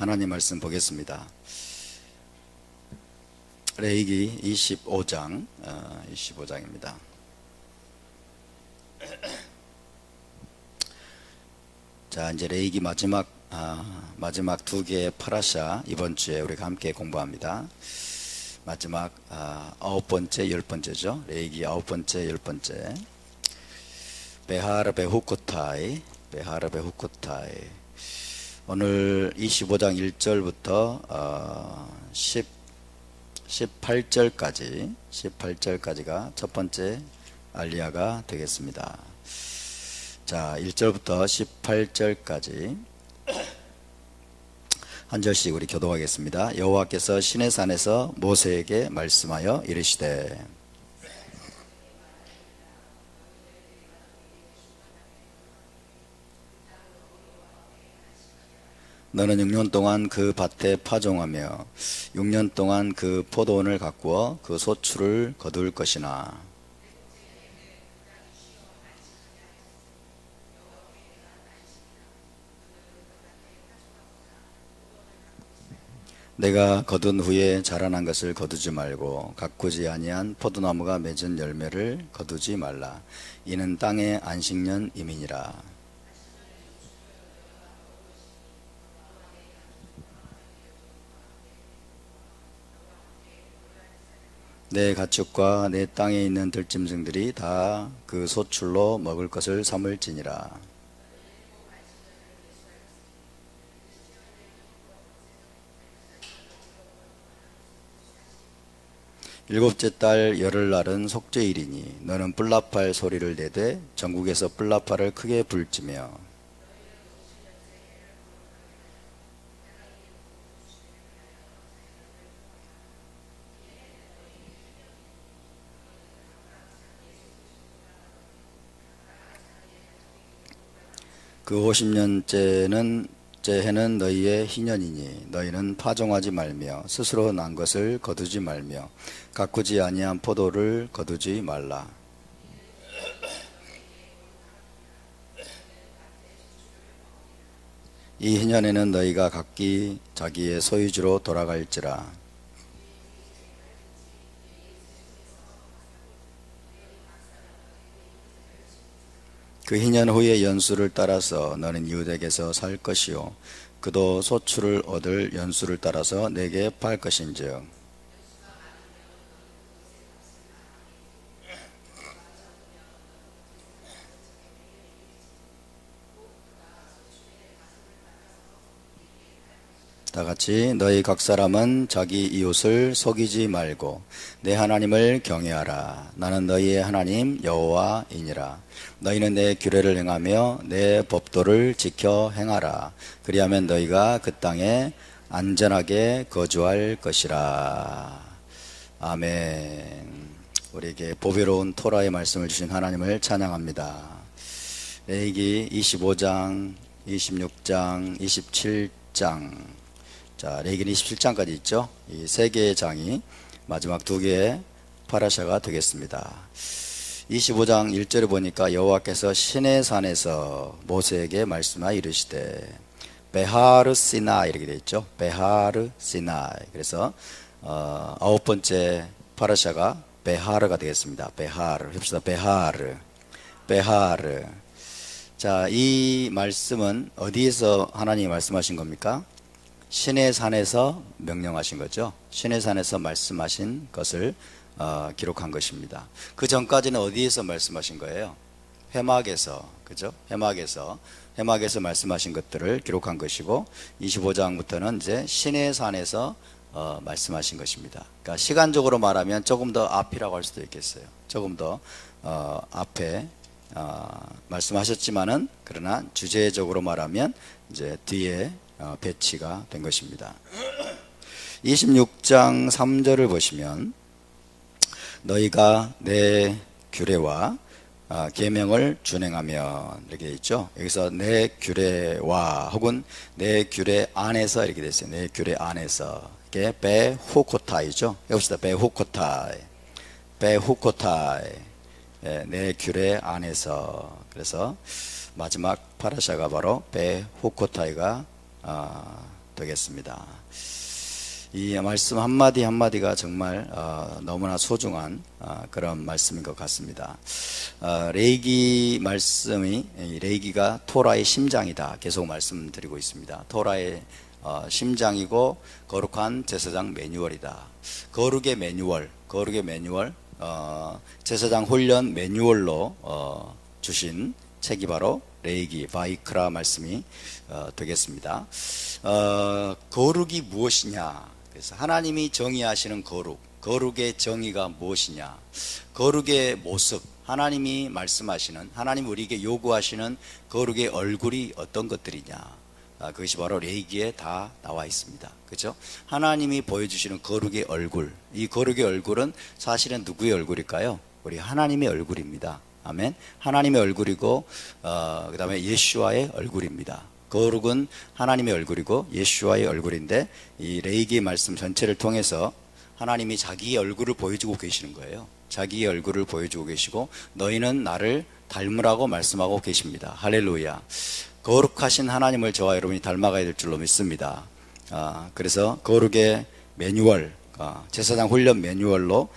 하나님 말씀 보겠습니다. 레위기 25장 25장입니다. 자, 이제 레위기 마지막 두 개의 파라샤 이번 주에 우리가 함께 공부합니다. 마지막 9번째, 10번째죠. 레위기 9번째, 10번째. 베하르 베후코타이. 오늘 25장 1절부터 18절까지가 첫 번째 알리야가 되겠습니다. 자, 1절부터 18절까지 한 절씩 우리 교독하겠습니다. 여호와께서 시내산에서 모세에게 말씀하여 이르시되 너는 6년 동안 그 밭에 파종하며 6년 동안 그 포도원을 가꾸어 그 소출을 거둘 것이나 내가 거둔 후에 자라난 것을 거두지 말고 가꾸지 아니한 포도나무가 맺은 열매를 거두지 말라. 이는 땅의 안식년임이니라. 내 가축과 내 땅에 있는 들짐승들이 다 그 소출로 먹을 것을 삼을지니라. 일곱째 달 열흘날은 속죄일이니 너는 뿔나팔 소리를 내되 전국에서 뿔나팔을 크게 불지며 그 50년째는 해는 너희의 희년이니 너희는 파종하지 말며 스스로 난 것을 거두지 말며 가꾸지 아니한 포도를 거두지 말라. 이 희년에는 너희가 각기 자기의 소유지로 돌아갈지라. 그 희년 후의 연수를 따라서 너는 이웃에게서 살 것이요 그도 소출을 얻을 연수를 따라서 내게 팔 것인즉 다 같이 너희 각 사람은 자기 이웃을 속이지 말고 내 하나님을 경외하라. 나는 너희의 하나님 여호와이니라. 너희는 내 규례를 행하며 내 법도를 지켜 행하라. 그리하면 너희가 그 땅에 안전하게 거주할 것이라. 아멘. 우리에게 보배로운 토라의 말씀을 주신 하나님을 찬양합니다. 레위기 25장, 26장, 27장. 자, 레위기는 27장까지 있죠. 이 세 개의 장이 마지막 두 개의 파라샤가 되겠습니다. 25장 1절에 보니까 여호와께서 시내산에서 모세에게 말씀하여 이르시되 베하르 시나이 이렇게 되어 있죠. 베하르 시나이. 그래서 9번째 파라샤가 베하르가 되겠습니다. 베하르 합시다. 베하르. 자, 이 말씀은 어디에서 하나님이 말씀하신 겁니까? 시내산에서 명령하신 거죠. 시내산에서 말씀하신 것을 기록한 것입니다. 그 전까지는 어디에서 말씀하신 거예요? 회막에서, 그죠? 회막에서 말씀하신 것들을 기록한 것이고 25장부터는 이제 시내산에서 말씀하신 것입니다. 그러니까 시간적으로 말하면 조금 더 앞이라고 할 수도 있겠어요. 조금 더 앞에 말씀하셨지만은 그러나 주제적으로 말하면 이제 뒤에 배치가 된 것입니다. 26장 3절을 보시면 너희가 내 규례와 계명을 준행하면 이렇게 되어 있죠. 여기서 내 규례와 혹은 내 규례 안에서 이렇게 되어 있어요. 내 규례 안에서 이게 베후코타이죠. 해봅시다. 베후코타이. 내 규례 안에서. 그래서 마지막 파라샤가 바로 베후코타이가 되겠습니다. 이 말씀 한마디 한마디가 정말 너무나 소중한 그런 말씀인 것 같습니다. 레위기 말씀이, 레위기가 토라의 심장이다 계속 말씀드리고 있습니다. 토라의 심장이고 거룩한 제사장 매뉴얼이다. 거룩의 매뉴얼, 제사장 훈련 매뉴얼로 주신 책이 바로 레위기 바이크라 말씀이 되겠습니다. 거룩이 무엇이냐? 그래서 하나님이 정의하시는 거룩의 정의가 무엇이냐? 거룩의 모습, 하나님이 말씀하시는, 하나님 우리에게 요구하시는 거룩의 얼굴이 어떤 것들이냐? 그것이 바로 레위기에 다 나와 있습니다. 그렇죠? 하나님이 보여주시는 거룩의 얼굴, 이 거룩의 얼굴은 사실은 누구의 얼굴일까요? 우리 하나님의 얼굴입니다. 아멘. 하나님의 얼굴이고 그 다음에 예수와의 얼굴입니다. 거룩은 하나님의 얼굴이고 예수와의 얼굴인데, 이 레위기의 말씀 전체를 통해서 하나님이 자기의 얼굴을 보여주고 계시는 거예요. 자기의 얼굴을 보여주고 계시고 너희는 나를 닮으라고 말씀하고 계십니다. 할렐루야. 거룩하신 하나님을 저와 여러분이 닮아가야 될 줄로 믿습니다. 그래서 거룩의 매뉴얼, 제사장 훈련 매뉴얼로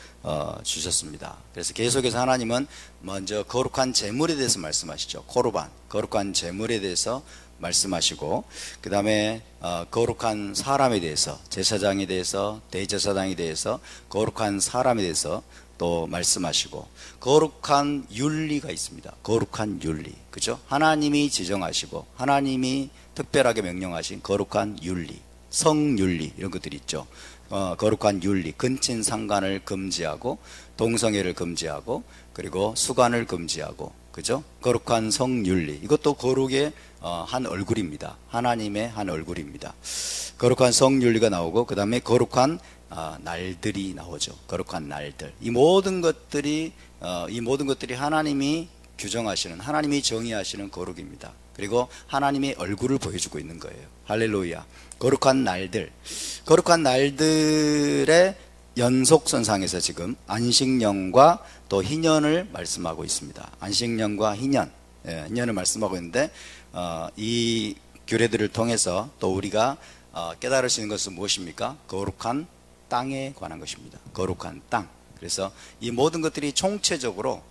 주셨습니다. 그래서 계속해서 하나님은 먼저 거룩한 제물에 대해서 말씀하시죠. 코르반, 거룩한 제물에 대해서 말씀하시고, 그 다음에 거룩한 사람에 대해서, 제사장에 대해서, 대제사장에 대해서, 거룩한 사람에 대해서 또 말씀하시고, 거룩한 윤리가 있습니다. 거룩한 윤리, 그죠? 하나님이 지정하시고 하나님이 특별하게 명령하신 거룩한 윤리, 성윤리, 이런 것들이 있죠. 거룩한 윤리, 근친상간을 금지하고 동성애를 금지하고 그리고 수간을 금지하고, 그죠? 거룩한 성윤리, 이것도 거룩의 한 얼굴입니다. 하나님의 한 얼굴입니다. 거룩한 성윤리가 나오고, 그 다음에 거룩한 날들이 나오죠. 거룩한 날들. 이 모든 것들이 하나님이 규정하시는, 하나님이 정의하시는 거룩입니다. 그리고 하나님의 얼굴을 보여주고 있는 거예요. 할렐루야. 거룩한 날들, 거룩한 날들의 연속선상에서 지금 안식년과 또 희년을 말씀하고 있습니다. 안식년과 희년, 희년을 말씀하고 있는데, 이 규례들을 통해서 또 우리가 깨달을 수 있는 것은 무엇입니까? 거룩한 땅에 관한 것입니다. 거룩한 땅. 그래서 이 모든 것들이 총체적으로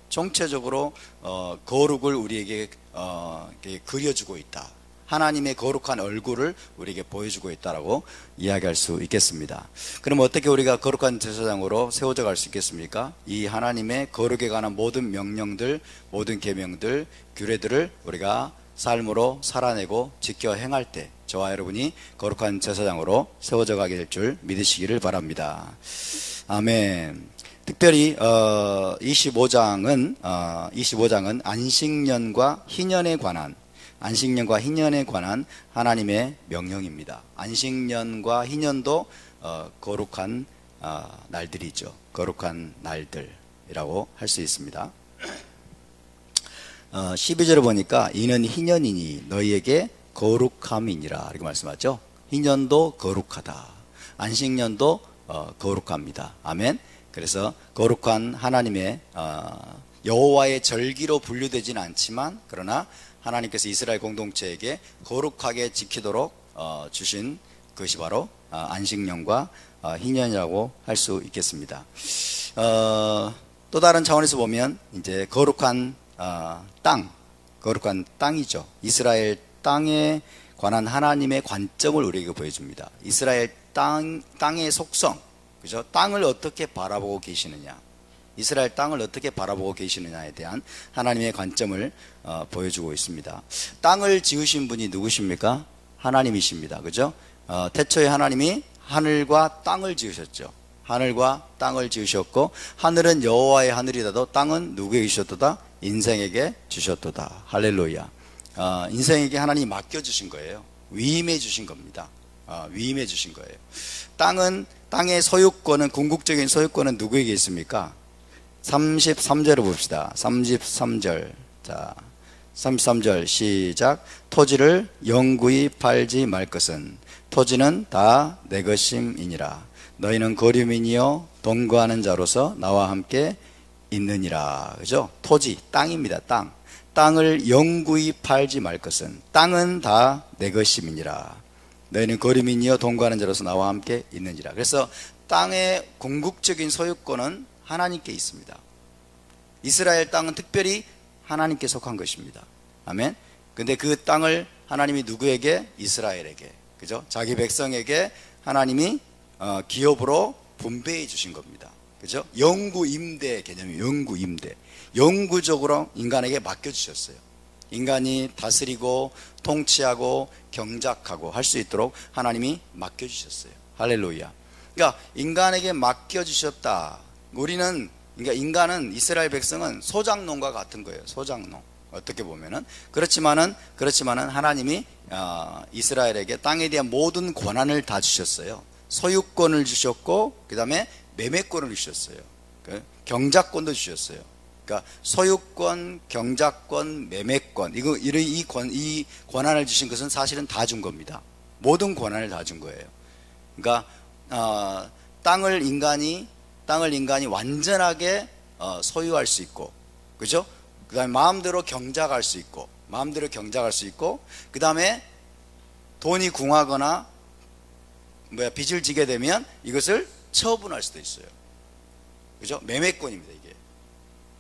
거룩을 우리에게 그려주고 있다. 하나님의 거룩한 얼굴을 우리에게 보여주고 있다라고 이야기할 수 있겠습니다. 그럼 어떻게 우리가 거룩한 제사장으로 세워져 갈 수 있겠습니까? 이 하나님의 거룩에 관한 모든 명령들, 모든 계명들, 규례들을 우리가 삶으로 살아내고 지켜 행할 때 저와 여러분이 거룩한 제사장으로 세워져 가게 될 줄 믿으시기를 바랍니다. 아멘. 특별히 25장은 안식년과 희년에 관한 하나님의 명령입니다. 안식년과 희년도 거룩한 날들이죠. 거룩한 날들이라고 할 수 있습니다. 12절을 보니까 이는 희년이니 너희에게 거룩함이니라 이렇게 말씀하죠. 희년도 거룩하다. 안식년도 거룩합니다. 아멘. 그래서 거룩한 하나님의 여호와의 절기로 분류되지는 않지만, 그러나 하나님께서 이스라엘 공동체에게 거룩하게 지키도록 주신 것이 바로 안식년과 희년이라고 할 수 있겠습니다. 또 다른 차원에서 보면 이제 거룩한 거룩한 땅이죠. 이스라엘 땅에 관한 하나님의 관점을 우리에게 보여줍니다. 이스라엘 땅의 속성, 그죠? 땅을 어떻게 바라보고 계시느냐, 이스라엘 땅을 어떻게 바라보고 계시느냐에 대한 하나님의 관점을 보여주고 있습니다. 땅을 지으신 분이 누구십니까? 하나님이십니다. 그죠? 태초에 하나님이 하늘과 땅을 지으셨죠. 하늘과 땅을 지으셨고, 하늘은 여호와의 하늘이다도 땅은 누구에게 주셨도다? 인생에게 주셨도다. 할렐루야. 인생에게 하나님이 맡겨주신 거예요. 위임해 주신 겁니다. 위임해 주신 거예요. 땅의 소유권은, 궁극적인 소유권은 누구에게 있습니까? 33절을 봅시다. 33절. 자, 33절 시작. 토지를 영구히 팔지 말 것은 토지는 다 내 것임이니라. 너희는 거류민이요 동거하는 자로서 나와 함께 있느니라. 그죠? 토지, 땅입니다. 땅을 영구히 팔지 말 것은, 땅은 다 내 것임이니라. 너희는 거류민이여 동거하는 자로서 나와 함께 있는지라. 그래서 땅의 궁극적인 소유권은 하나님께 있습니다. 이스라엘 땅은 특별히 하나님께 속한 것입니다. 아멘. 근데 그 땅을 하나님이 누구에게? 이스라엘에게, 그죠? 자기 백성에게 하나님이 기업으로 분배해 주신 겁니다. 그죠? 영구 임대 개념이 영구 임대. 영구적으로 인간에게 맡겨 주셨어요. 인간이 다스리고 통치하고 경작하고 할 수 있도록 하나님이 맡겨 주셨어요. 할렐루야. 그러니까 인간에게 맡겨 주셨다. 우리는, 그러니까 인간은, 이스라엘 백성은 소작농과 같은 거예요. 소작농. 어떻게 보면은 그렇지만은 하나님이 이스라엘에게 땅에 대한 모든 권한을 다 주셨어요. 소유권을 주셨고, 그 다음에 매매권을 주셨어요. 경작권도 주셨어요. 그러니까 소유권, 경작권, 매매권, 이 권한을 주신 것은 사실은 다 준 겁니다. 모든 권한을 다 준 거예요. 그러니까 땅을 인간이 완전하게 소유할 수 있고, 그죠? 그 다음에 마음대로 경작할 수 있고, 그 다음에 돈이 궁하거나 빚을 지게 되면 이것을 처분할 수도 있어요. 그죠? 매매권입니다, 이게.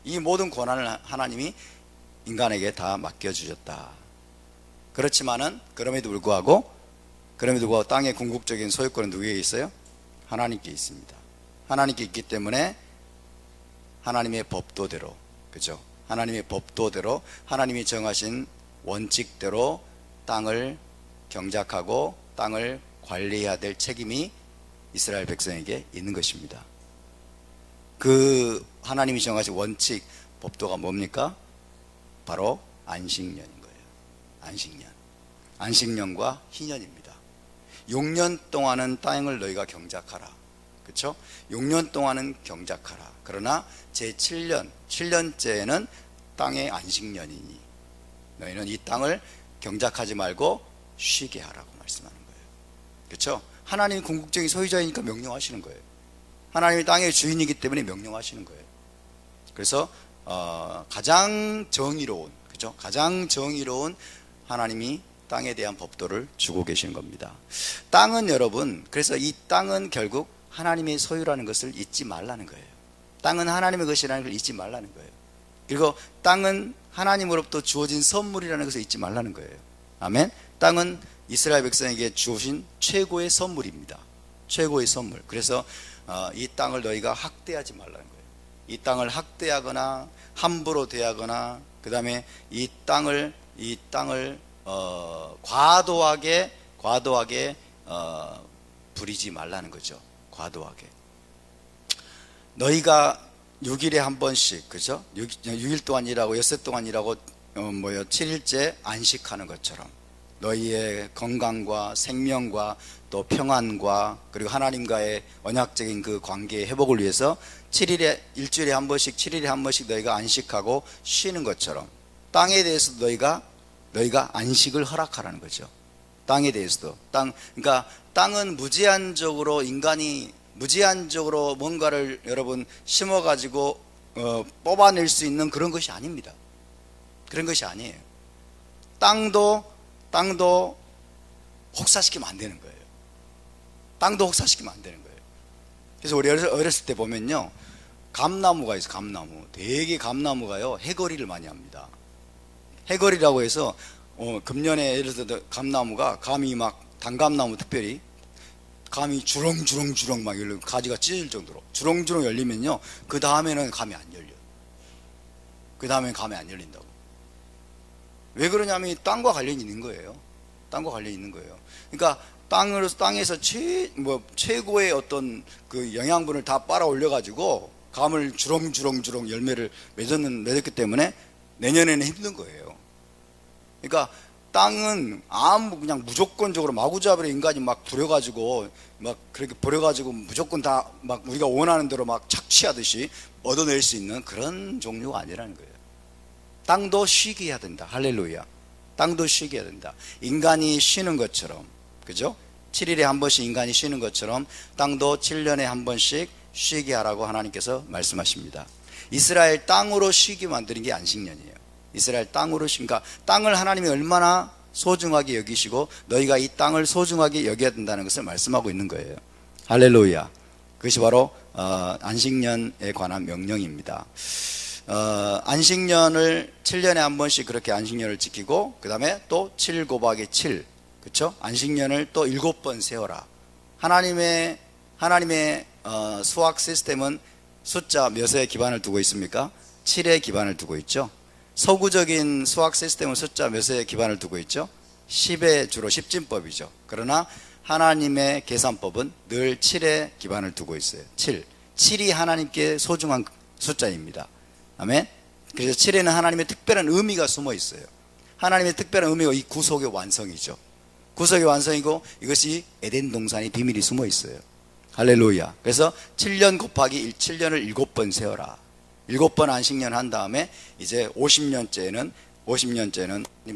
이 모든 권한을 하나님이 인간에게 다 맡겨주셨다. 그렇지만은, 그럼에도 불구하고 땅의 궁극적인 소유권은 누구에게 있어요? 하나님께 있습니다. 하나님께 있기 때문에 하나님의 법도대로, 그죠? 하나님의 법도대로, 하나님이 정하신 원칙대로 땅을 경작하고 땅을 관리해야 될 책임이 이스라엘 백성에게 있는 것입니다. 그 하나님이 정하신 원칙, 법도가 뭡니까? 바로 안식년인 거예요. 안식년. 안식년과 희년입니다. 6년 동안은 땅을 너희가 경작하라. 그렇죠? 6년 동안은 경작하라. 그러나 제7년, 7년째에는 땅의 안식년이니 너희는 이 땅을 경작하지 말고 쉬게 하라고 말씀하는 거예요. 그렇죠? 하나님이 궁극적인 소유자이니까 명령하시는 거예요. 하나님이 땅의 주인이기 때문에 명령하시는 거예요. 그래서 가장 정의로운, 그죠? 가장 정의로운 하나님이 땅에 대한 법도를 주고 계시는 겁니다. 땅은 여러분, 그래서 이 땅은 결국 하나님의 소유라는 것을 잊지 말라는 거예요. 땅은 하나님의 것이라는 걸 잊지 말라는 거예요. 그리고 땅은 하나님으로부터 주어진 선물이라는 것을 잊지 말라는 거예요. 아멘. 땅은 이스라엘 백성에게 주신 최고의 선물입니다. 최고의 선물. 그래서 이 땅을 너희가 학대하지 말라는 거예요. 이 땅을 학대하거나 함부로 대하거나, 그 다음에 이 땅을 과도하게 부리지 말라는 거죠. 과도하게. 너희가 6일에 한 번씩, 그죠? 6일 동안 일하고 엿새 동안 일하고 7일째 안식하는 것처럼 너희의 건강과 생명과 또 평안과 그리고 하나님과의 언약적인 그 관계의 회복을 위해서 7일에, 일주일에 한 번씩, 7일에 한 번씩 너희가 안식하고 쉬는 것처럼 땅에 대해서도 너희가 안식을 허락하라는 거죠. 땅에 대해서도. 그러니까 땅은 무제한적으로, 인간이 무제한적으로 뭔가를 여러분 심어가지고 뽑아낼 수 있는 그런 것이 아닙니다. 그런 것이 아니에요. 땅도 혹사시키면 안 되는 거예요. 땅도 혹사시키면 안 되는 거예요. 그래서 우리 어렸을 때 보면요, 감나무가 있어요. 감나무. 되게 감나무가요, 해거리를 많이 합니다. 해거리라고 해서 금년에 예를 들어 감나무가, 감이 막 단감나무 특별히 감이 주렁주렁 막 열리고 가지가 찢어질 정도로 주렁주렁 열리면요, 그 다음에는 감이 안 열려요. 그 다음에는 감이 안 열린다고. 왜 그러냐면 땅과 관련이 있는 거예요. 땅과 관련이 있는 거예요. 그러니까 땅에서 최고의 어떤 그 영양분을 다 빨아 올려 가지고 감을 주렁주렁 열매를 맺었기 때문에 내년에는 힘든 거예요. 그러니까 땅은 그냥 무조건적으로 마구잡이로 인간이 막 부려가지고 막 그렇게 버려가지고 무조건 다 막 우리가 원하는 대로 막 착취하듯이 얻어낼 수 있는 그런 종류가 아니라는 거예요. 땅도 쉬게 해야 된다. 할렐루야. 땅도 쉬게 해야 된다. 인간이 쉬는 것처럼, 그죠? 7일에 한 번씩 인간이 쉬는 것처럼 땅도 7년에 한 번씩 쉬게 하라고 하나님께서 말씀하십니다. 이스라엘 땅으로 쉬게 만드는 게 안식년이에요. 이스라엘 땅으로 쉬니까, 땅을 하나님이 얼마나 소중하게 여기시고 너희가 이 땅을 소중하게 여겨야 된다는 것을 말씀하고 있는 거예요. 할렐루야. 그것이 바로 안식년에 관한 명령입니다. 안식년을 7년에 한 번씩 그렇게 안식년을 지키고 그 다음에 또 7 곱하기 7, 그렇죠? 안식년을 또 7번 세워라. 하나님의 수학 시스템은 숫자 몇에 기반을 두고 있습니까? 7에 기반을 두고 있죠. 서구적인 수학 시스템은 숫자 몇에 기반을 두고 있죠? 10에 주로 십진법이죠. 그러나 하나님의 계산법은 늘 7에 기반을 두고 있어요. 7이 하나님께 소중한 숫자입니다. 아멘. 그래서 7에는 하나님의 특별한 의미가 숨어 있어요. 하나님의 특별한 의미가 이 구속의 완성이죠. 구속의 완성이고 이것이 에덴 동산의 비밀이 숨어 있어요. 할렐루야. 그래서 7년 곱하기 1, 7년을 7번 세워라. 7번 안식년 한 다음에 이제 50년째는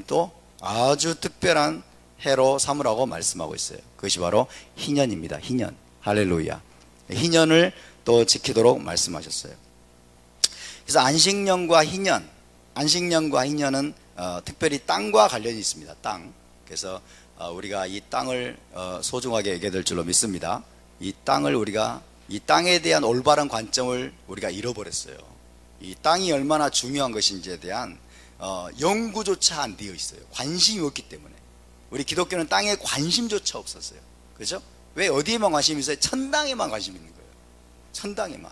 또 아주 특별한 해로 삼으라고 말씀하고 있어요. 그것이 바로 희년입니다. 희년. 할렐루야. 희년을 또 지키도록 말씀하셨어요. 그래서 안식년과 희년은 특별히 땅과 관련이 있습니다. 땅. 그래서 우리가 이 땅을 소중하게 여겨야 될 줄로 믿습니다. 이 땅에 대한 올바른 관점을 우리가 잃어버렸어요. 이 땅이 얼마나 중요한 것인지에 대한 연구조차 안 되어 있어요. 관심이 없기 때문에. 우리 기독교는 땅에 관심조차 없었어요. 그죠? 왜 어디에만 관심이 있어요? 천당에만 관심이 있는 거예요. 천당에만.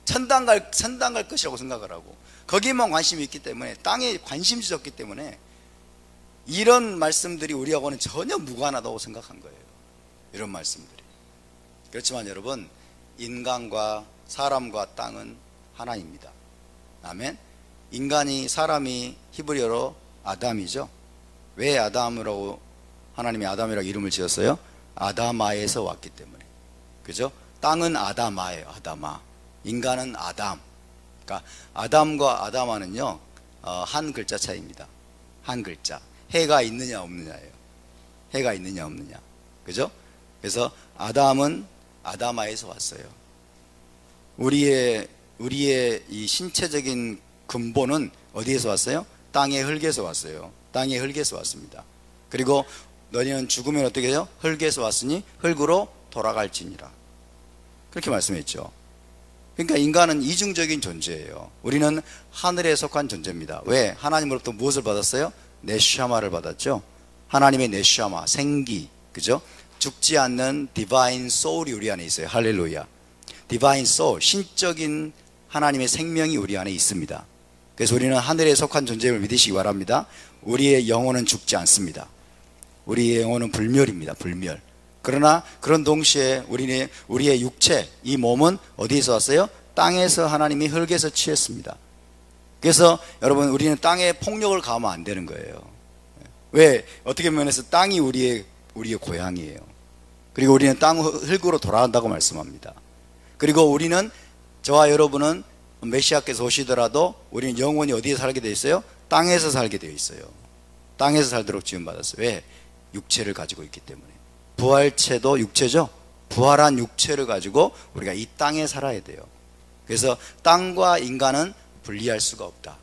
천당 갈 것이라고 생각을 하고 거기에만 관심이 있기 때문에, 땅에 관심이 없기 때문에 이런 말씀들이 우리하고는 전혀 무관하다고 생각한 거예요. 이런 말씀들이. 그렇지만 여러분, 인간과 사람과 땅은 하나입니다. 아멘. 사람이 히브리어로 아담이죠. 왜 아담이라고 하나님이 아담이라고 이름을 지었어요? 아다마에서 왔기 때문에. 그죠? 땅은 아다마예요. 아다마. 인간은 아담. 그러니까 아담과 아다마는요, 한 글자 차이입니다. 한 글자. 해가 있느냐 없느냐예요. 해가 있느냐 없느냐. 그죠? 그래서 아담은 아다마에서 왔어요. 우리의 이 신체적인 근본은 어디에서 왔어요? 땅의 흙에서 왔어요. 땅의 흙에서 왔습니다. 그리고 너희는 죽으면 어떻게 해요? 흙에서 왔으니 흙으로 돌아갈지니라. 그렇게 말씀했죠. 그러니까 인간은 이중적인 존재예요. 우리는 하늘에 속한 존재입니다. 왜? 하나님으로부터 무엇을 받았어요? 네슈아마를 받았죠. 하나님의 네슈아마, 생기, 그죠? 죽지 않는 디바인 소울이 우리 안에 있어요. 할렐루야. 디바인 소울, 신적인 하나님의 생명이 우리 안에 있습니다. 그래서 우리는 하늘에 속한 존재임을 믿으시기 바랍니다. 우리의 영혼은 죽지 않습니다. 우리의 영혼은 불멸입니다. 불멸. 그러나 그런 동시에 우리의 육체, 이 몸은 어디에서 왔어요? 땅에서 하나님이 흙에서 취했습니다. 그래서 여러분, 우리는 땅에 폭력을 가하면 안 되는 거예요. 왜? 어떻게 면에서 땅이 우리의 고향이에요. 그리고 우리는 땅 흙으로 돌아간다고 말씀합니다. 그리고 저와 여러분은 메시아께서 오시더라도 우리는 영원히 어디에 살게 되어 있어요? 땅에서 살게 되어 있어요. 땅에서 살도록 지음받았어요. 왜? 육체를 가지고 있기 때문에. 부활체도 육체죠. 부활한 육체를 가지고 우리가 이 땅에 살아야 돼요. 그래서 땅과 인간은 분리할 수가 없다.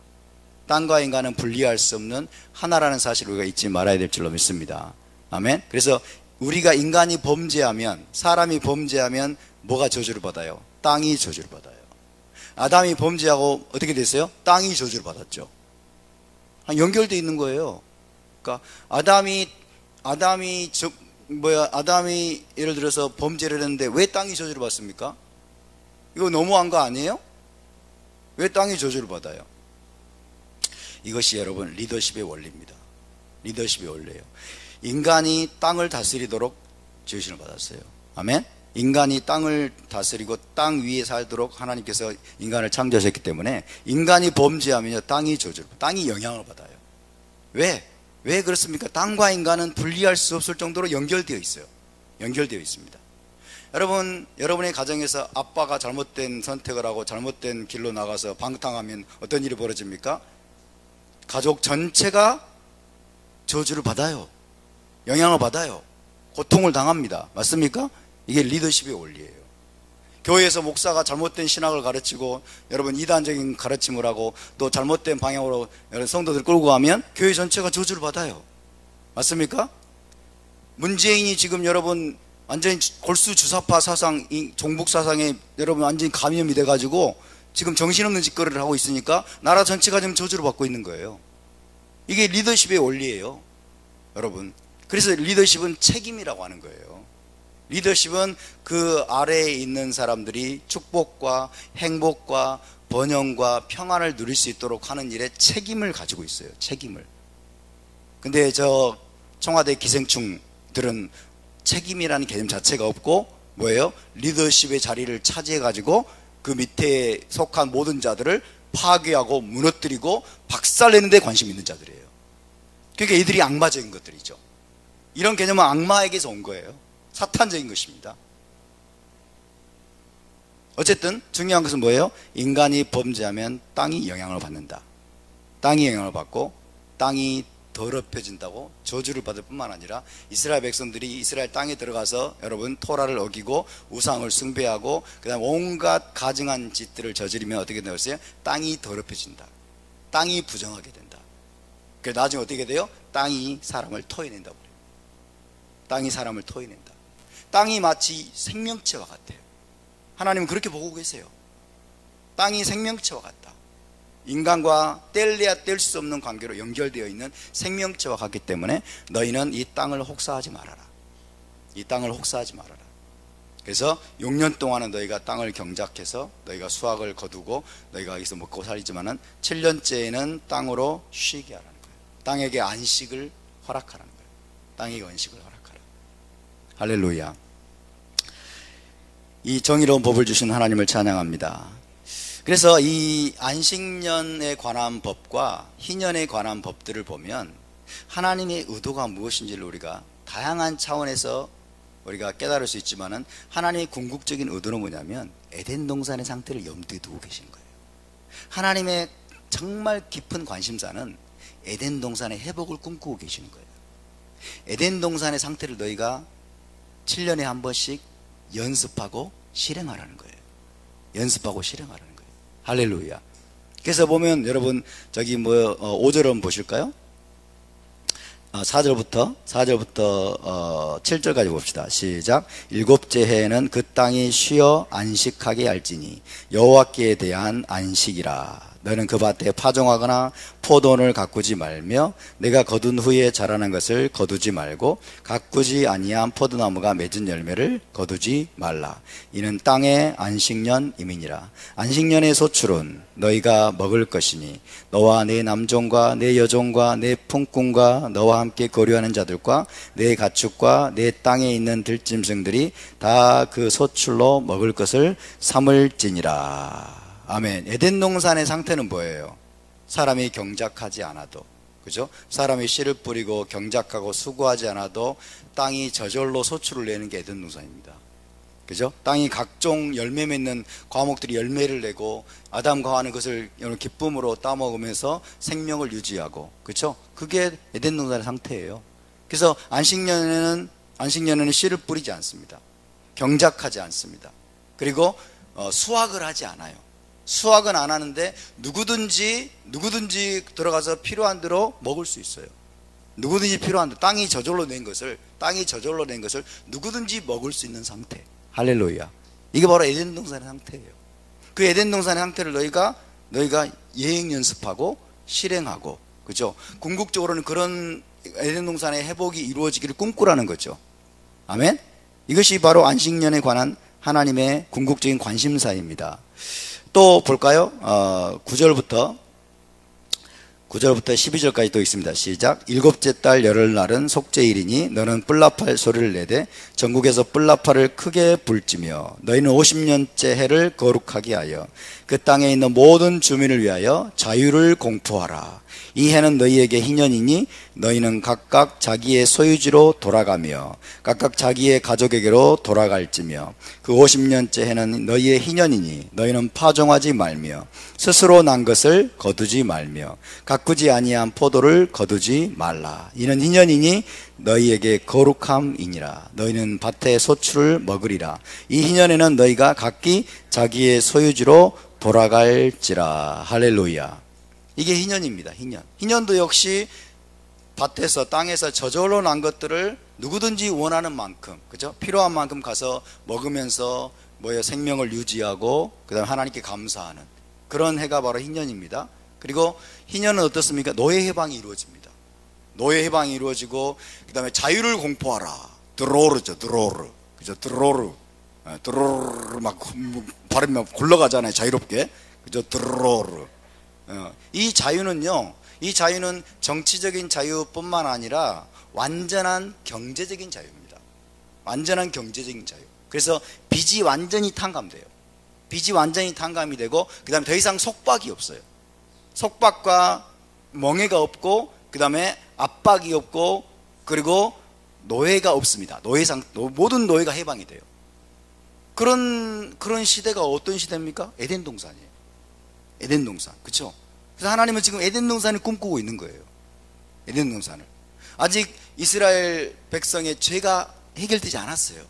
땅과 인간은 분리할 수 없는 하나라는 사실을 우리가 잊지 말아야 될 줄로 믿습니다. 아멘. 그래서 인간이 범죄하면, 사람이 범죄하면 뭐가 저주를 받아요? 땅이 저주를 받아요. 아담이 범죄하고 어떻게 됐어요? 땅이 저주를 받았죠. 연결되어 있는 거예요. 그러니까 아담이 예를 들어서 범죄를 했는데 왜 땅이 저주를 받습니까? 이거 너무한 거 아니에요? 왜 땅이 저주를 받아요? 이것이 여러분 리더십의 원리입니다. 리더십의 원리예요. 인간이 땅을 다스리도록 지으심을 받았어요. 아멘. 인간이 땅을 다스리고 땅 위에 살도록 하나님께서 인간을 창조하셨기 때문에 인간이 범죄하면 땅이 영향을 받아요. 왜 그렇습니까? 땅과 인간은 분리할 수 없을 정도로 연결되어 있어요. 연결되어 있습니다. 여러분의 가정에서 아빠가 잘못된 선택을 하고 잘못된 길로 나가서 방탕하면 어떤 일이 벌어집니까? 가족 전체가 저주를 받아요. 영향을 받아요. 고통을 당합니다. 맞습니까? 이게 리더십의 원리예요. 교회에서 목사가 잘못된 신학을 가르치고 여러분 이단적인 가르침을 하고 또 잘못된 방향으로 여러분 성도들 끌고 가면 교회 전체가 저주를 받아요. 맞습니까? 문재인이 지금 여러분 완전히 골수 주사파 사상, 이 종북 사상에 여러분 완전히 감염이 돼가지고 지금 정신없는 짓거리를 하고 있으니까 나라 전체가 지금 저주를 받고 있는 거예요. 이게 리더십의 원리예요, 여러분. 그래서 리더십은 책임이라고 하는 거예요. 리더십은 그 아래에 있는 사람들이 축복과 행복과 번영과 평안을 누릴 수 있도록 하는 일에 책임을 가지고 있어요. 책임을. 근데 저 청와대 기생충들은 책임이라는 개념 자체가 없고 뭐예요? 리더십의 자리를 차지해 가지고 그 밑에 속한 모든 자들을 파괴하고 무너뜨리고 박살내는 데 관심 있는 자들이에요. 그러니까 이들이 악마적인 것들이죠. 이런 개념은 악마에게서 온 거예요. 사탄적인 것입니다. 어쨌든 중요한 것은 뭐예요? 인간이 범죄하면 땅이 영향을 받는다. 땅이 영향을 받고 땅이 더럽혀진다고 저주를 받을 뿐만 아니라 이스라엘 백성들이 이스라엘 땅에 들어가서 여러분 토라를 어기고 우상을 숭배하고 그 다음 온갖 가증한 짓들을 저지르면 어떻게 되었어요? 땅이 더럽혀진다. 땅이 부정하게 된다. 그래서 나중에 어떻게 돼요? 땅이 사람을 토해낸다고 그래요. 땅이 사람을 토해낸다. 땅이 마치 생명체와 같아요. 하나님은 그렇게 보고 계세요. 땅이 생명체와 같다. 인간과 뗄래야 뗄 수 없는 관계로 연결되어 있는 생명체와 같기 때문에 너희는 이 땅을 혹사하지 말아라. 이 땅을 혹사하지 말아라. 그래서 6년 동안은 너희가 땅을 경작해서 너희가 수확을 거두고 너희가 여기서 먹고 살지만은 7년째에는 땅으로 쉬게 하라는 거예요. 땅에게 안식을 허락하라는 거예요. 땅에게 안식을 허락하라. 할렐루야. 이 정의로운 법을 주신 하나님을 찬양합니다. 그래서 이 안식년에 관한 법과 희년에 관한 법들을 보면 하나님의 의도가 무엇인지를 우리가 다양한 차원에서 우리가 깨달을 수 있지만은 하나님의 궁극적인 의도는 뭐냐면 에덴 동산의 상태를 염두에 두고 계신 거예요. 하나님의 정말 깊은 관심사는 에덴 동산의 회복을 꿈꾸고 계시는 거예요. 에덴 동산의 상태를 너희가 7년에 한 번씩 연습하고 실행하라는 거예요. 연습하고 실행하라는 거예요. 할렐루야. 그래서 보면 여러분 저기 5절 한번 보실까요? 4절부터 7절까지 봅시다. 시작. 일곱째 해에는 그 땅이 쉬어 안식하게 할지니 여호와께 대한 안식이라. 너는 그 밭에 파종하거나 포도원을 가꾸지 말며 내가 거둔 후에 자라난 것을 거두지 말고 가꾸지 아니한 포도나무가 맺은 열매를 거두지 말라. 이는 땅의 안식년임이니라. 안식년의 소출은 너희가 먹을 것이니 너와 내 남종과 내 여종과 내 품꾼과 너와 함께 거류하는 자들과 내 가축과 내 땅에 있는 들짐승들이 다 그 소출로 먹을 것을 삼을지니라. 아멘. 에덴 동산의 상태는 뭐예요? 사람이 경작하지 않아도, 그죠? 사람이 씨를 뿌리고 경작하고 수고하지 않아도 땅이 저절로 소출을 내는 게 에덴 동산입니다. 그죠? 땅이 각종 열매 맺는 과목들이 열매를 내고 아담과 하와는 그것을 기쁨으로 따먹으면서 생명을 유지하고, 그죠? 그게 에덴 동산의 상태예요. 그래서 안식년에는 씨를 뿌리지 않습니다. 경작하지 않습니다. 그리고 수확을 하지 않아요. 수확은 안 하는데 누구든지 들어가서 필요한 대로 먹을 수 있어요. 누구든지 필요한 대로 땅이 저절로 낸 것을 누구든지 먹을 수 있는 상태. 할렐루야. 이게 바로 에덴 동산의 상태예요. 그 에덴 동산의 상태를 너희가 예행 연습하고 실행하고, 그죠? 궁극적으로는 그런 에덴 동산의 회복이 이루어지기를 꿈꾸라는 거죠. 아멘. 이것이 바로 안식년에 관한 하나님의 궁극적인 관심사입니다. 또 볼까요? 9절부터 12절까지 또 있습니다. 시작. 일곱째 달 열흘날은 속죄일이니 너는 뿔나팔 소리를 내되 전국에서 뿔나팔을 크게 불지며 너희는 50년째 해를 거룩하게 하여 그 땅에 있는 모든 주민을 위하여 자유를 공포하라. 이 해는 너희에게 희년이니 너희는 각각 자기의 소유지로 돌아가며 각각 자기의 가족에게로 돌아갈지며 그 50년째 해는 너희의 희년이니 너희는 파종하지 말며 스스로 난 것을 거두지 말며 가꾸지 아니한 포도를 거두지 말라. 이는 희년이니 너희에게 거룩함이니라. 너희는 밭의 소출을 먹으리라. 이 희년에는 너희가 각기 자기의 소유지로 돌아갈지라. 할렐루야. 이게 희년입니다. 희년도 역시 밭에서 땅에서 저절로 난 것들을 누구든지 원하는 만큼, 그죠? 필요한 만큼 가서 먹으면서 생명을 유지하고 그다음에 하나님께 감사하는 그런 해가 바로 희년입니다. 그리고 희년은 어떻습니까? 노예 해방이 이루어집니다. 노예 해방이 이루어지고 그다음에 자유를 공포하라. 드로르죠, 드로르. 그죠? 드로르. 드로르 막 발음이 막 굴러가잖아요. 자유롭게. 그죠? 드로르. 이 자유는요. 이 자유는 정치적인 자유뿐만 아니라 완전한 경제적인 자유입니다. 완전한 경제적인 자유. 그래서 빚이 완전히 탕감돼요. 빚이 완전히 탕감이 되고 그 다음에 더 이상 속박이 없어요. 속박과 멍해가 없고 그 다음에 압박이 없고 그리고 노예가 없습니다. 모든 노예가 해방이 돼요. 그런 시대가 어떤 시대입니까? 에덴 동산이에요. 에덴 동산. 그렇죠? 그래서 하나님은 지금 에덴 동산을 꿈꾸고 있는 거예요. 에덴 동산을. 아직 이스라엘 백성의 죄가 해결되지 않았어요.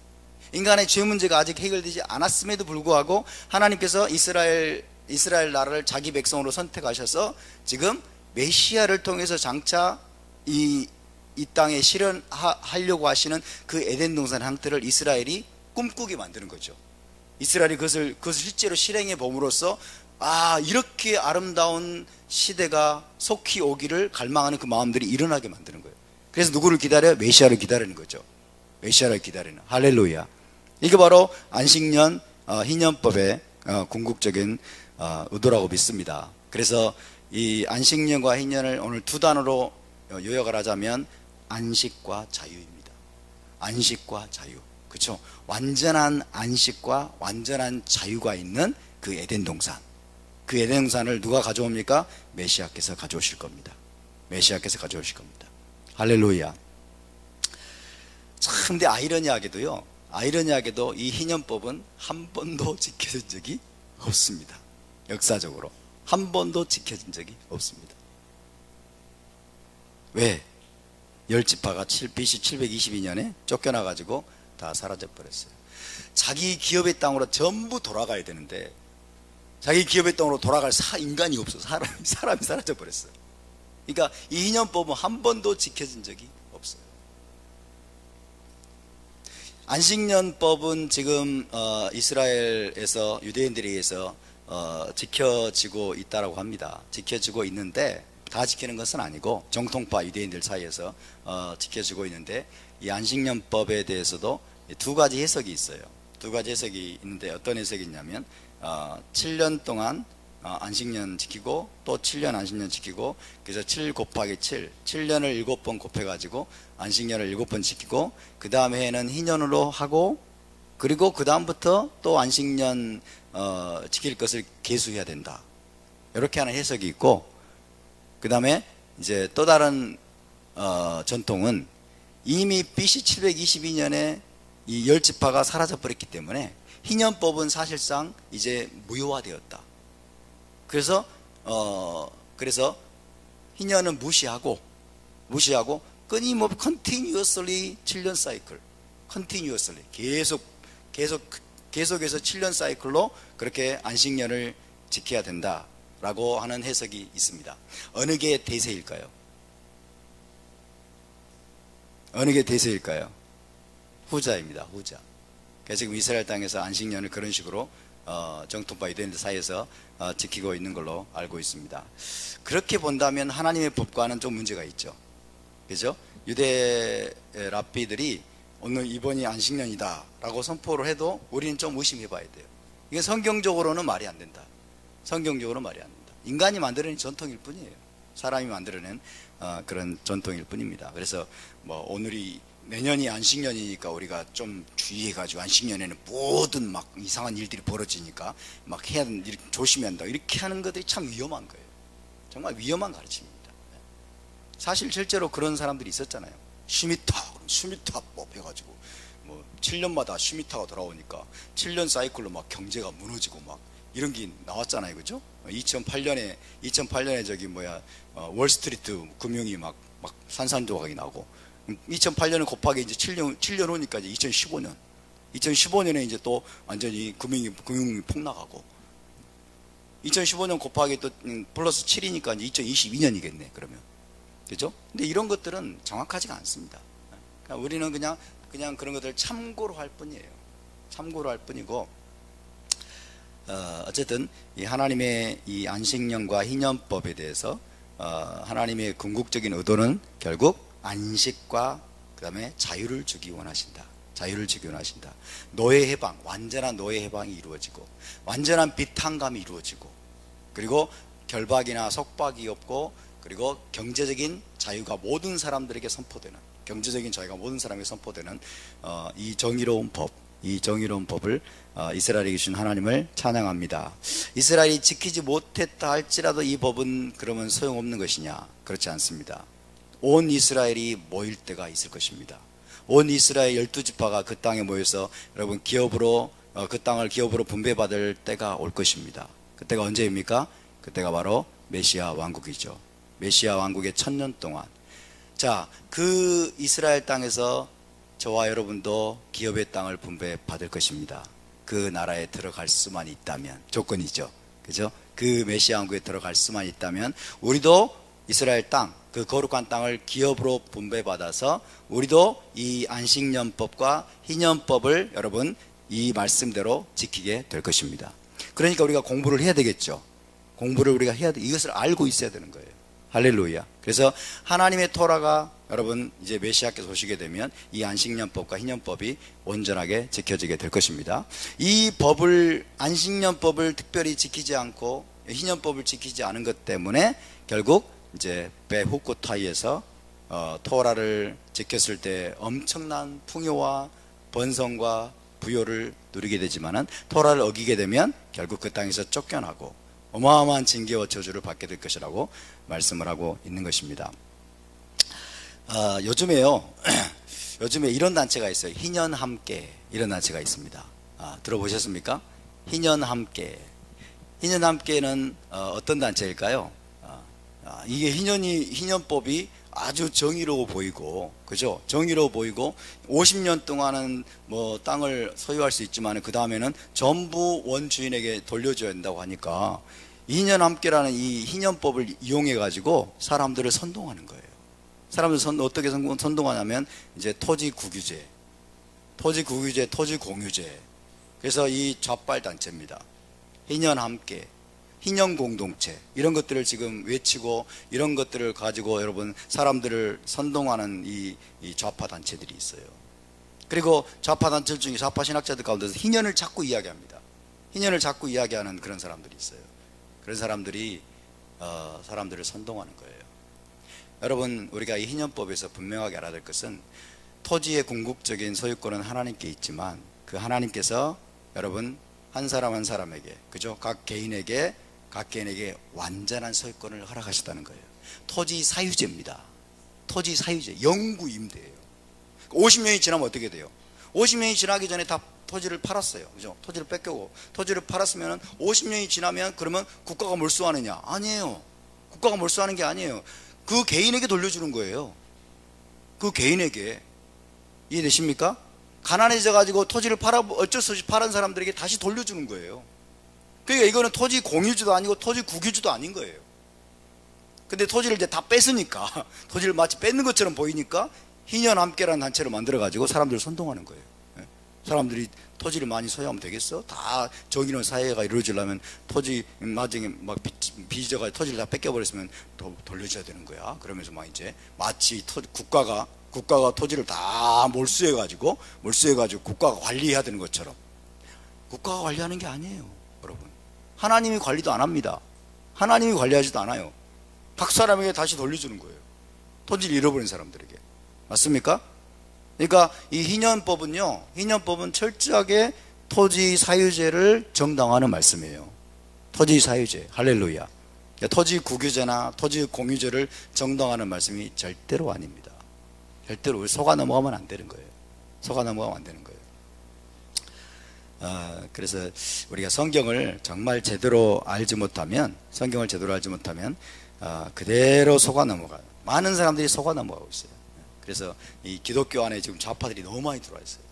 인간의 죄 문제가 아직 해결되지 않았음에도 불구하고 하나님께서 이스라엘 나라를 자기 백성으로 선택하셔서 지금 메시아를 통해서 장차 이 땅에 실현하려고 하시는 그 에덴 동산 형태를 이스라엘이 꿈꾸게 만드는 거죠. 이스라엘이 그것을 실제로 실행해 봄으로써 이렇게 아름다운 시대가 속히 오기를 갈망하는 그 마음들이 일어나게 만드는 거예요. 그래서 누구를 기다려요? 메시아를 기다리는 거죠. 메시아를 기다리는. 할렐루야. 이게 바로 안식년 희년법의 궁극적인 의도라고 믿습니다. 그래서 이 안식년과 희년을 오늘 두 단어로 요약을 하자면 안식과 자유입니다. 안식과 자유. 그렇죠? 완전한 안식과 완전한 자유가 있는 그 에덴 동산. 그 에덴 동산을 누가 가져옵니까? 메시아께서 가져오실 겁니다. 메시아께서 가져오실 겁니다. 할렐루야. 참, 근데 아이러니하게도 이 희년법은 한 번도 지켜진 적이 없습니다. 역사적으로 한 번도 지켜진 적이 없습니다. 왜? 열 지파가 BC 722년에 쫓겨나가지고 다 사라져버렸어요. 자기 기업의 땅으로 전부 돌아가야 되는데 자기 기업의 땅으로 돌아갈 인간이 없어. 사람이 사라져버렸어요. 그러니까 이 희년법은 한 번도 지켜진 적이 없어요. 안식년법은 지금 이스라엘에서 유대인들에 의해서 지켜지고 있다라고 합니다. 지켜지고 있는데 다 지키는 것은 아니고 정통파 유대인들 사이에서 지켜지고 있는데 이 안식년법에 대해서도 두 가지 해석이 있어요. 두 가지 해석이 있는데 어떤 해석이 있냐면 7년 동안 안식년 지키고 또 7년 안식년 지키고 그래서 7 곱하기 7년을 7번 곱해가지고 안식년을 7번 지키고 그 다음 해에는 희년으로 하고 그리고 그 다음부터 또 안식년 지킬 것을 계수해야 된다. 이렇게 하는 해석이 있고 그 다음에 이제 또 다른 전통은 이미 BC 722년에 이 열 지파가 사라져 버렸기 때문에 희년법은 사실상 이제 무효화되었다. 그래서 희년은 무시하고 끊임없이 continuously 7년 사이클, continuously 계속해서 7년 사이클로 그렇게 안식년을 지켜야 된다라고 하는 해석이 있습니다. 어느 게 대세일까요? 어느 게 대세일까요? 후자입니다. 후자. 그래서 지금 이스라엘 땅에서 안식년을 그런 식으로 정통파 유대인들 사이에서 지키고 있는 걸로 알고 있습니다. 그렇게 본다면 하나님의 법과는 좀 문제가 있죠. 그죠? 유대 랍비들이 오늘 이번이 안식년이다 라고 선포를 해도 우리는 좀 의심해 봐야 돼요. 이게 성경적으로는 말이 안 된다. 성경적으로 말이 안 된다. 인간이 만들어낸 전통일 뿐이에요. 사람이 만들어낸 그런 전통일 뿐입니다. 그래서 오늘이 내년이 안식년이니까 우리가 좀 주의해가지고 안식년에는 모든 막 이상한 일들이 벌어지니까 막 해야 된다, 조심해야 한다 이렇게 하는 것들이 참 위험한 거예요. 정말 위험한 가르침입니다. 사실 실제로 그런 사람들이 있었잖아요. 슈미타법 해가지고 7년마다 슈미타가 돌아오니까 7년 사이클로 막 경제가 무너지고 막 이런 게 나왔잖아요. 그죠? 2008년에 저기 월스트리트 금융이 막 산산조각이 나고 2008년은 곱하기 이제 7년 후니까 이제 2015년에 이제 또 완전히 금융이 폭락하고 2015년 곱하기 또 플러스 7이니까 이제 2022년이겠네. 그러면 그죠? 근데 이런 것들은 정확하지가 않습니다. 그러니까 우리는 그냥 그런 것들을 참고로 할 뿐이에요. 참고로 할 뿐이고, 어쨌든 이 하나님의 이 안식년과 희년법에 대해서 하나님의 궁극적인 의도는 결국 안식과 그 다음에 자유를 주기 원하신다. 자유를 주기 원하신다. 노예 해방, 완전한 노예 해방이 이루어지고, 완전한 비탄감이 이루어지고, 그리고 결박이나 속박이 없고, 그리고 경제적인 자유가 모든 사람들에게 선포되는, 경제적인 자유가 모든 사람에게 선포되는 이 정의로운 법, 이 정의로운 법을 이스라엘에게 주신 하나님을 찬양합니다. 이스라엘이 지키지 못했다 할지라도 이 법은 그러면 소용없는 것이냐? 그렇지 않습니다. 온 이스라엘이 모일 때가 있을 것입니다. 온 이스라엘 12지파가 그 땅에 모여서 여러분 기업으로 그 땅을 기업으로 분배받을 때가 올 것입니다. 그때가 언제입니까? 그때가 바로 메시아 왕국이죠. 메시아 왕국의 1000년 동안, 자, 그 이스라엘 땅에서 저와 여러분도 기업의 땅을 분배받을 것입니다. 그 나라에 들어갈 수만 있다면, 조건이죠. 그죠? 그 메시아 왕국에 들어갈 수만 있다면 우리도 이스라엘 땅, 그 거룩한 땅을 기업으로 분배받아서 우리도 이 안식년법과 희년법을 여러분 이 말씀대로 지키게 될 것입니다. 그러니까 우리가 공부를 해야 되겠죠. 공부를 우리가 해야 돼. 이것을 알고 있어야 되는 거예요. 할렐루야. 그래서 하나님의 토라가 여러분 이제 메시아께서 오시게 되면 이 안식년법과 희년법이 온전하게 지켜지게 될 것입니다. 이 법을, 안식년법을 특별히 지키지 않고 희년법을 지키지 않은 것 때문에 결국 이제 베후코타이에서 토라를 지켰을 때 엄청난 풍요와 번성과 부요를 누리게 되지만은 토라를 어기게 되면 결국 그 땅에서 쫓겨나고 어마어마한 징계와 저주를 받게 될 것이라고 말씀을 하고 있는 것입니다. 요즘에 이런 단체가 있어요. 희년함께, 이런 단체가 있습니다. 들어보셨습니까? 희년함께. 희년함께는 어떤 단체일까요? 이게 희년법이 아주 정의로워 보이고, 그죠? 정의로워 보이고 50년 동안은 뭐 땅을 소유할 수 있지만 그 다음에는 전부 원주인에게 돌려줘야 된다고 하니까 희년함께라는 이 희년법을 이용해 가지고 사람들을 선동하는 거예요. 사람들 어떻게 선동하냐면 이제 토지 국유제, 토지 공유제. 그래서 이 좌빨 단체입니다. 희년함께, 희년 공동체, 이런 것들을 지금 외치고 이런 것들을 가지고 여러분 사람들을 선동하는 이 좌파 단체들이 있어요. 그리고 좌파 단체 중에 좌파 신학자들 가운데서 희년을 자꾸 이야기합니다. 희년을 자꾸 이야기하는 그런 사람들이 있어요. 그런 사람들이 사람들을 선동하는 거예요. 여러분, 우리가 이 희년법에서 분명하게 알아야 될 것은 토지의 궁극적인 소유권은 하나님께 있지만 그 하나님께서 여러분 한 사람 한 사람에게, 그죠? 각 개인에게 완전한 소유권을 허락하셨다는 거예요. 토지 사유제입니다. 토지 사유제, 영구 임대예요. 50년이 지나면 어떻게 돼요? 50년이 지나기 전에 다 토지를 팔았어요. 그죠? 토지를 뺏겨고 토지를 팔았으면 50년이 지나면 그러면 국가가 몰수하느냐? 아니에요. 국가가 몰수하는 게 아니에요. 그 개인에게 돌려주는 거예요. 그 개인에게. 이해되십니까? 가난해져 가지고 토지를 어쩔 수 없이 팔은 사람들에게 다시 돌려주는 거예요. 그러니까 이거는 토지 공유주도 아니고 토지 국유주도 아닌 거예요. 근데 토지를 이제 다 뺐으니까, 토지를 마치 뺏는 것처럼 보이니까 희년함께라는 단체를 만들어 가지고 사람들을 선동하는 거예요. 사람들이 토지를 많이 소유하면 되겠어? 다 정의로운 사회가 이루어지려면 토지 나중에 막 빚져가지고 토지를 다 뺏겨버렸으면 돌려줘야 되는 거야. 그러면서 막 이제 마치 국가가 토지를 다 몰수해가지고 국가가 관리해야 되는 것처럼. 국가가 관리하는 게 아니에요, 여러분. 하나님이 관리도 안 합니다. 하나님이 관리하지도 않아요. 각 사람에게 다시 돌려주는 거예요. 토지를 잃어버린 사람들에게. 맞습니까? 그러니까 이 희년법은 철저하게 토지 사유제를 정당화하는 말씀이에요. 토지 사유제, 할렐루야. 토지 국유제나 토지 공유제를 정당화하는 말씀이 절대로 아닙니다. 절대로 속아 넘어가면 안 되는 거예요. 속아 넘어가면 안 되는 거예요. 그래서 우리가 성경을 정말 제대로 알지 못하면, 그대로 속아 넘어가요. 많은 사람들이 속아 넘어가고 있어요. 그래서 이 기독교 안에 지금 좌파들이 너무 많이 들어와 있어요.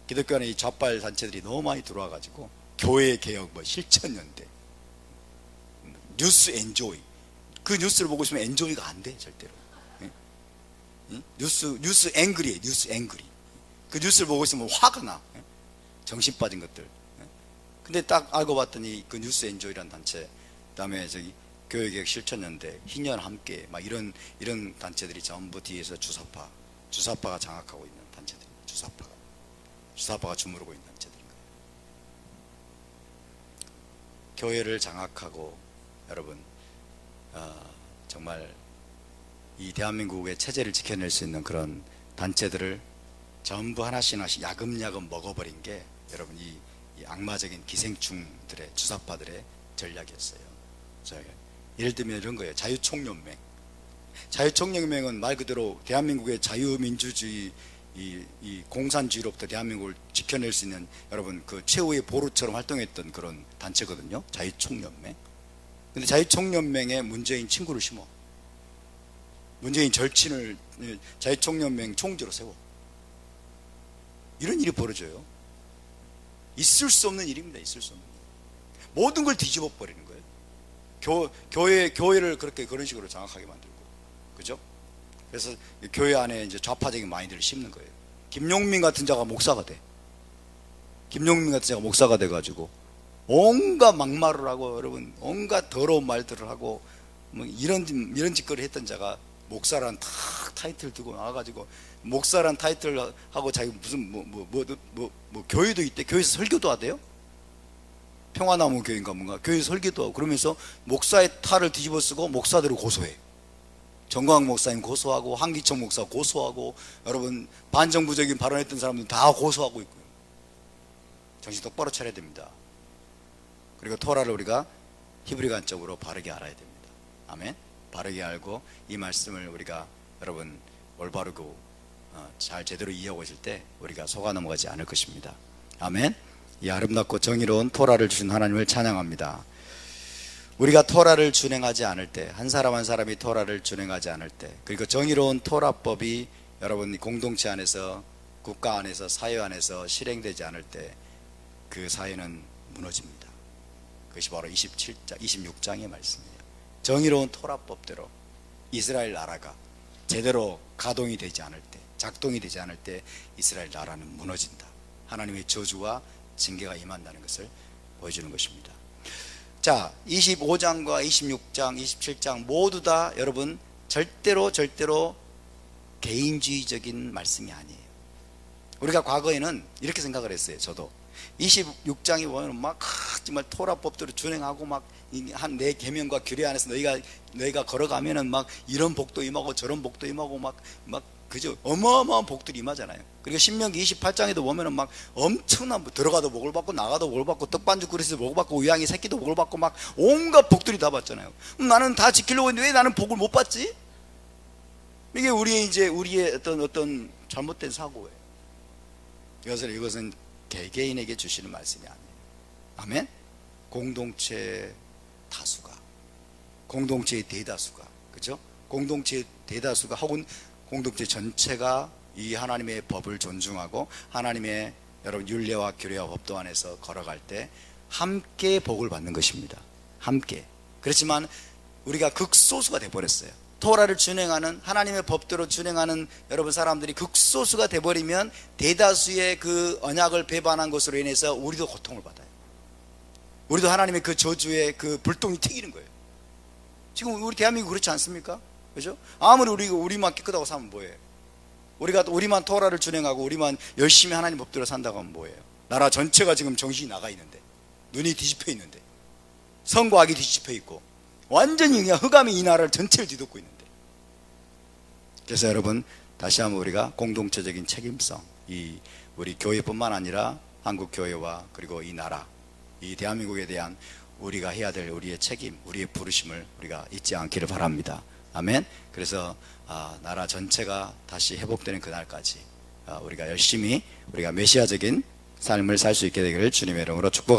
기독교 안에 이 좌빨 단체들이 너무 많이 들어와 가지고 교회 개혁, 실천연대, 뉴스 엔조이, 그 뉴스를 보고 있으면 엔조이가 안 돼, 절대로. 뉴스 앵그리에 뉴스 앵그리. 그 뉴스를 보고 있으면 화가 나. 정신 빠진 것들. 근데 딱 알고 봤더니 그 뉴스 엔조이라는 단체, 그다음에 저기 교회개혁 실천연대, 희년 함께 막 이런 단체들이 전부 뒤에서 주사파가 장악하고 있는 단체들입니다. 주사파가 주무르고 있는 단체들인 거예요. 교회를 장악하고 여러분 정말 이 대한민국의 체제를 지켜낼 수 있는 그런 단체들을 전부 하나씩 야금야금 먹어버린 게 여러분 이 악마적인 기생충들의 주사파들의 전략이었어요. 예를 들면 이런 거예요. 자유총연맹은 말 그대로 대한민국의 자유민주주의 이 공산주의로부터 대한민국을 지켜낼 수 있는 여러분 그 최후의 보루처럼 활동했던 그런 단체거든요. 자유총연맹. 근데 자유총연맹에 문재인 친구를 심어. 문재인 절친을 자유총연맹 총재로 세워. 이런 일이 벌어져요. 있을 수 없는 일입니다. 있을 수 없는 일. 모든 걸 뒤집어 버리는 거예요. 교회를 그런 식으로 장악하게 만들고, 그죠? 그래서 교회 안에 이제 좌파적인 마인드를 심는 거예요. 김용민 같은 자가 목사가 돼. 김용민 같은 자가 목사가 돼가지고 온갖 막말을 하고 여러분 온갖 더러운 말들을 하고 뭐 이런 짓거리 했던 자가 목사란 타이틀 두고 나와가지고 목사란 타이틀 하고 자기 무슨 뭐 교회도 있대. 교회에서 설교도 하대요. 평화나무 교회인가 뭔가 교회에서 설교도 하고 그러면서 목사의 탈을 뒤집어 쓰고 목사들을 고소해. 정광 목사님 고소하고 한기천 목사 고소하고 여러분 반정부적인 발언했던 사람들 다 고소하고 있고요. 정신 똑바로 차려야 됩니다. 그리고 토라를 우리가 히브리 관점으로 바르게 알아야 됩니다. 아멘. 바르게 알고 이 말씀을 우리가 여러분 올바르고 잘 제대로 이해하고 있을 때 우리가 속아 넘어가지 않을 것입니다. 아멘. 이 아름답고 정의로운 토라를 주신 하나님을 찬양합니다. 우리가 토라를 준행하지 않을 때, 한 사람 한 사람이 토라를 준행하지 않을 때, 그리고 정의로운 토라법이 여러분 공동체 안에서, 국가 안에서, 사회 안에서 실행되지 않을 때 그 사회는 무너집니다. 그것이 바로 26장의 말씀이에요. 정의로운 토라법대로 이스라엘 나라가 제대로 가동이 되지 않을 때, 작동이 되지 않을 때 이스라엘 나라는 무너진다. 하나님의 저주와 징계가 임한다는 것을 보여주는 것입니다. 자, 25장과 26장, 27장 모두 다 여러분 절대로 개인주의적인 말씀이 아니에요. 우리가 과거에는 이렇게 생각을 했어요. 저도 26장에 보면 막 정말 토라법대로 준행하고 막 한 내 계명과 규례 안에서 너희가 걸어가면은 막 이런 복도 임하고 저런 복도 임하고 막 그죠? 어마어마한 복들이 임하잖아요. 그리고 신명기 28장에도 보면은 막 엄청난 들어가도 복을 받고 나가도 복을 받고 떡반죽 그릇에서 복을 받고 우양이 새끼도 복을 받고 막 온갖 복들이 다 받잖아요. 그럼 나는 다 지키려고 했는데 왜 나는 복을 못 받지? 이게 우리의 어떤 잘못된 사고예요. 이것은 개개인에게 주시는 말씀이 아니에요. 아멘. 공동체의 대다수가 그죠? 공동체의 대다수가 혹은 공동체 전체가 이 하나님의 법을 존중하고 하나님의 여러분 율례와 규례와 법도 안에서 걸어갈 때 함께 복을 받는 것입니다. 함께. 그렇지만 우리가 극소수가 돼버렸어요. 토라를 준행하는 하나님의 법대로 준행하는 여러분 사람들이 극소수가 돼버리면 대다수의 그 언약을 배반한 것으로 인해서 우리도 고통을 받아요. 우리도 하나님의 그 저주의 그 불똥이 튀기는 거예요. 지금 우리 대한민국 그렇지 않습니까? 그죠? 아무리 우리만 깨끗하고 살면 뭐예요? 우리만 토라를 준행하고 우리만 열심히 하나님 법대로 산다고 하면 뭐예요? 나라 전체가 지금 정신이 나가 있는데, 눈이 뒤집혀 있는데, 성과 악이 뒤집혀 있고 완전히 그냥 흑암이 이 나라를 전체를 뒤덮고 있는데. 그래서 여러분 다시 한번 우리가 공동체적인 책임성, 우리 교회뿐만 아니라 한국 교회와 그리고 이 나라, 이 대한민국에 대한 우리가 해야 될 우리의 책임, 우리의 부르심을 우리가 잊지 않기를 바랍니다. 아멘. 그래서 나라 전체가 다시 회복되는 그날까지 우리가 열심히 우리가 메시아적인 삶을 살 수 있게 되기를 주님의 이름으로 축복합니다.